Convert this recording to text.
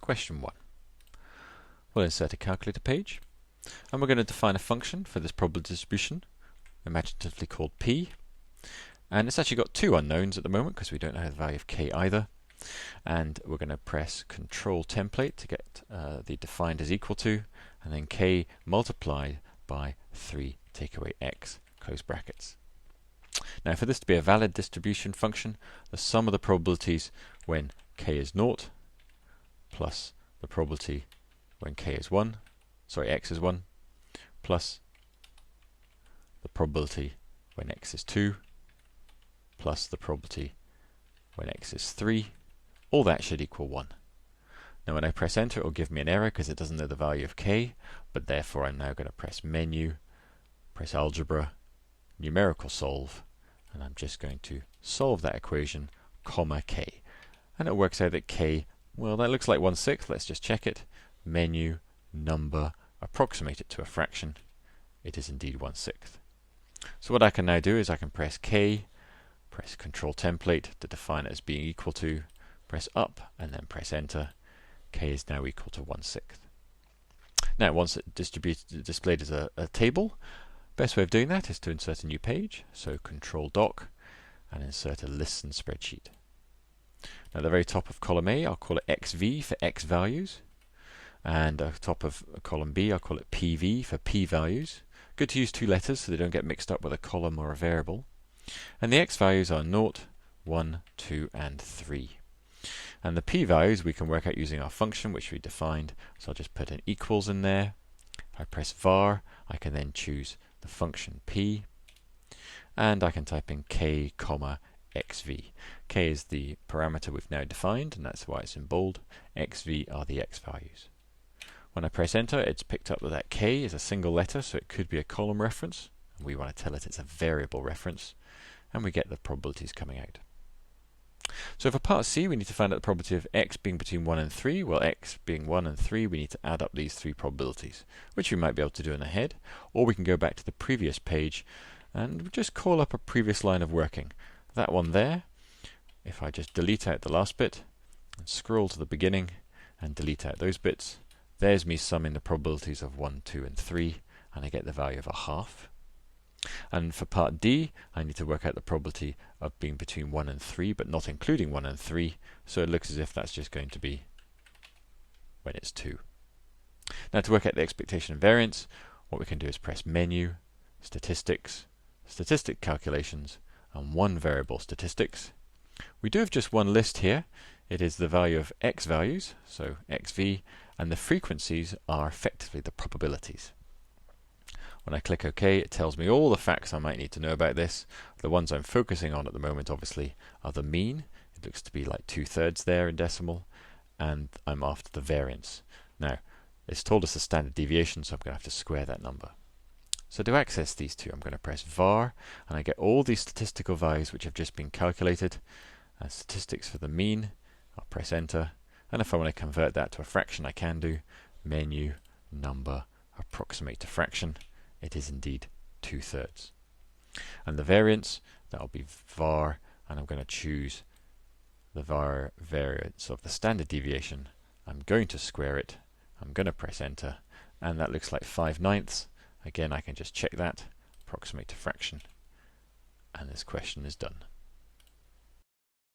Question 1. We'll insert a calculator page, and we're going to define a function for this probability distribution, imaginatively called p. And it's actually got two unknowns at the moment because we don't know the value of k either. And we're going to press Control Template to get the defined as equal to, and then k multiplied by 3 take away x, close brackets. Now for this to be a valid distribution function, the sum of the probabilities when k is 0 plus the probability when x is 1, plus the probability when x is 2, plus the probability when x is 3, all that should equal 1. Now when I press enter, it will give me an error because it doesn't know the value of k, but therefore I'm now going to press menu, press algebra, numerical solve, and I'm just going to solve that equation, comma k. And it works out that k, well, that looks like 1/6, let's just check it. Menu, number, approximate it to a fraction. It is indeed 1/6. So what I can now do is I can press K, press Control Template to define it as being equal to, press up, and then press enter. K is now equal to 1/6. Now once it displayed as a table, best way of doing that is to insert a new page. So Control Doc and insert a listen spreadsheet. Now at the very top of column A, I'll call it XV for X values. And at the top of column B, I'll call it PV for P values. Good to use two letters so they don't get mixed up with a column or a variable. And the X values are 0, 1, 2, and 3. And the P values we can work out using our function which we defined. So I'll just put an equals in there. If I press var, I can then choose the function P. And I can type in K, XV. K is the parameter we've now defined, and that's why it's in bold. XV are the X values. When I press enter, it's picked up that K is a single letter, so it could be a column reference. We want to tell it it's a variable reference, and we get the probabilities coming out. So for part C, we need to find out the probability of x being between 1 and 3. Well, x being 1 and 3, we need to add up these three probabilities, which we might be able to do in the head, or we can go back to the previous page and just call up a previous line of working. That one there, if I just delete out the last bit and scroll to the beginning and delete out those bits, there's me summing the probabilities of 1, 2, and 3, and I get the value of a half. And for part D, I need to work out the probability of being between 1 and 3, but not including 1 and 3, so it looks as if that's just going to be when it's 2. Now to work out the expectation and variance, what we can do is press Menu, Statistics, Statistic Calculations, and one variable statistics. We do have just one list here. It is the value of X values, so XV, and the frequencies are effectively the probabilities. When I click OK, it tells me all the facts I might need to know about this. The ones I'm focusing on at the moment, obviously, are the mean. It looks to be like 2/3 there in decimal, and I'm after the variance. Now, it's told us the standard deviation, so I'm going to have to square that number. So to access these two, I'm going to press var, and I get all these statistical values which have just been calculated. And statistics for the mean, I'll press enter, and if I want to convert that to a fraction, I can do. Menu, number, approximate to fraction. It is indeed 2/3. And the variance, that'll be var, and I'm going to choose the var variance of the standard deviation. I'm going to square it. I'm going to press enter, and that looks like 5/9. Again, I can just check that, approximate to fraction, and this question is done.